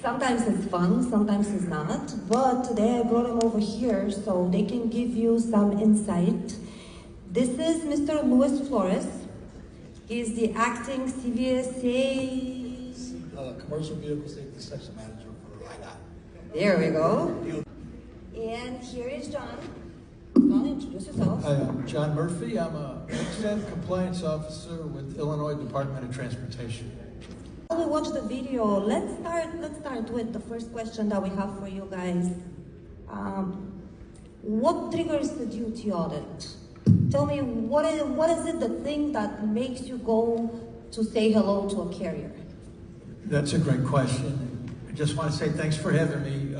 Sometimes it's fun, sometimes it's not, but today I brought him over here so they can give you some insight. This is Mr. Luis Flores. He's the acting CVSA... Commercial Vehicle Safety Section Manager for IDOT. There we go. And here is John. John, introduce yourself. Hi, I'm John Murphy. I'm a Extend Compliance Officer with Illinois Department of Transportation. While we watch the video, let's start with the first question that we have for you guys. What triggers the duty audit? Tell me, what is it, the thing that makes you go to say hello to a carrier? That's a great question. I just want to say thanks for having me.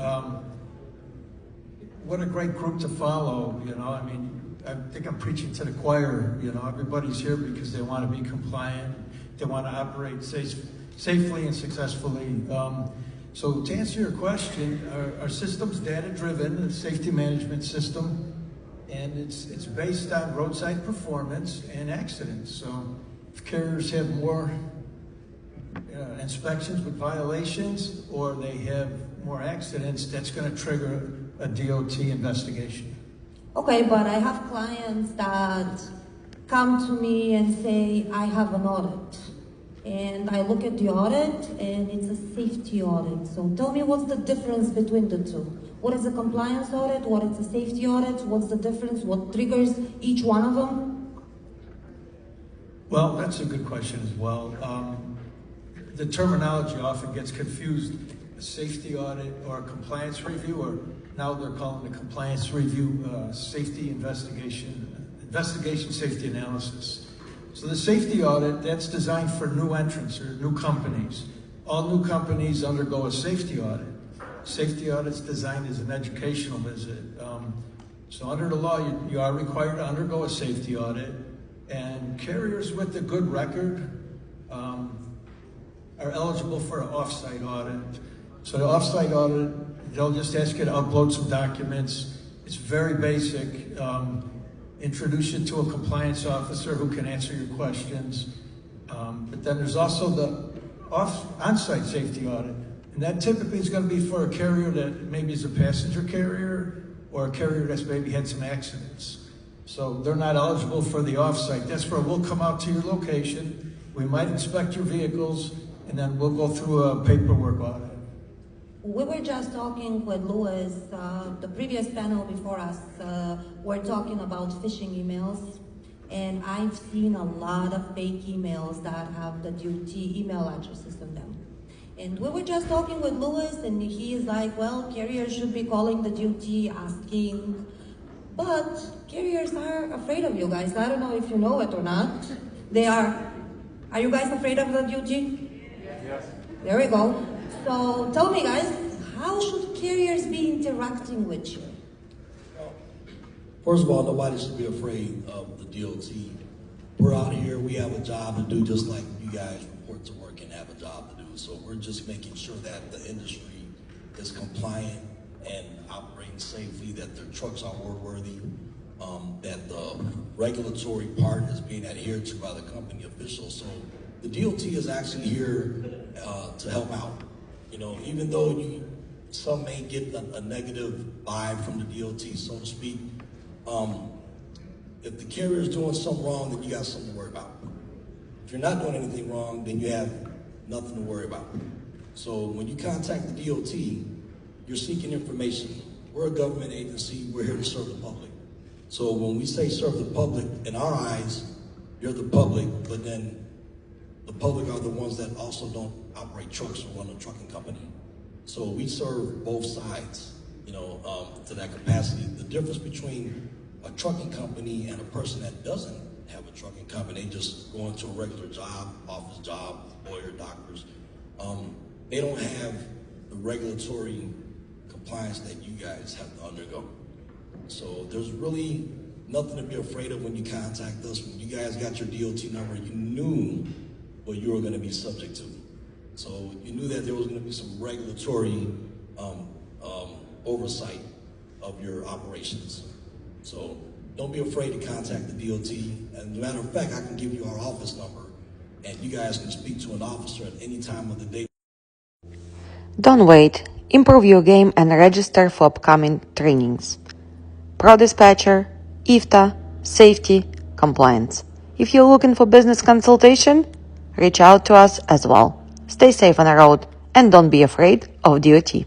What a great group to follow, you know. I mean, I think I'm preaching to the choir, you know. Everybody's here because they want to be compliant. They want to operate safely and successfully. So to answer your question, our system's data-driven, a safety management system, and it's based on roadside performance and accidents. So if carriers have more inspections with violations, or they have more accidents, that's going to trigger a DOT investigation. Okay, but I have clients that come to me and say, I have an audit. And I look at the audit, and it's a safety audit. So tell me, what's the difference between the two? What is a compliance audit? What is a safety audit? What's the difference? What triggers each one of them? Well, that's a good question as well. The terminology often gets confused. A safety audit or a compliance review, or now they're calling the compliance review safety investigation safety analysis. So the safety audit, that's designed for new entrants or new companies. All new companies undergo a safety audit. Safety audit's designed as an educational visit. So under the law, you are required to undergo a safety audit, and carriers with a good record are eligible for an off-site audit. So the off-site audit, they'll just ask you to upload some documents. It's very basic. Introduce you to a compliance officer who can answer your questions. But then there's also the on-site safety audit. And that typically is going to be for a carrier that maybe is a passenger carrier, or a carrier that's maybe had some accidents. So they're not eligible for the off-site. That's where we'll come out to your location. We might inspect your vehicles, and then we'll go through a paperwork audit. We were just talking with Louis, the previous panel before us, we're talking about phishing emails, and I've seen a lot of fake emails that have the duty email addresses in them. And we were just talking with Louis, and he is like, well, carriers should be calling the duty, asking, but carriers are afraid of you guys. I don't know if you know it or not. They are. Are you guys afraid of the duty? Yes. There we go. So tell me, guys, how should carriers be interacting with you? First of all, nobody should be afraid of the DOT. We're out here, we have a job to do, just like you guys report to work and have a job to do. So we're just making sure that the industry is compliant and operating safely, that their trucks are roadworthy, that the regulatory part is being adhered to by the company officials. So the DOT is actually here to help out. You know, even though some may get a negative vibe from the DOT, so to speak, if the carrier is doing something wrong, then you got something to worry about. If you're not doing anything wrong, then you have nothing to worry about. So when you contact the DOT, you're seeking information. We're a government agency, we're here to serve the public. So when we say serve the public, in our eyes, you're the public, but then the public are the ones that also don't operate trucks or run a trucking company. So we serve both sides, you know, to that capacity. The difference between a trucking company and a person that doesn't have a trucking company, they just go into a regular job, office job, lawyer, doctors, they don't have the regulatory compliance that you guys have to undergo. So there's really nothing to be afraid of when you contact us. When you guys got your DOT number, you knew what you were going to be subject to. So you knew that there was going to be some regulatory oversight of your operations. So don't be afraid to contact the DOT. And as a matter of fact, I can give you our office number, and you guys can speak to an officer at any time of the day. Don't wait. Improve your game and register for upcoming trainings. ProDispatcher, IFTA, Safety, Compliance. If you're looking for business consultation, reach out to us as well. Stay safe on the road and don't be afraid of DOT.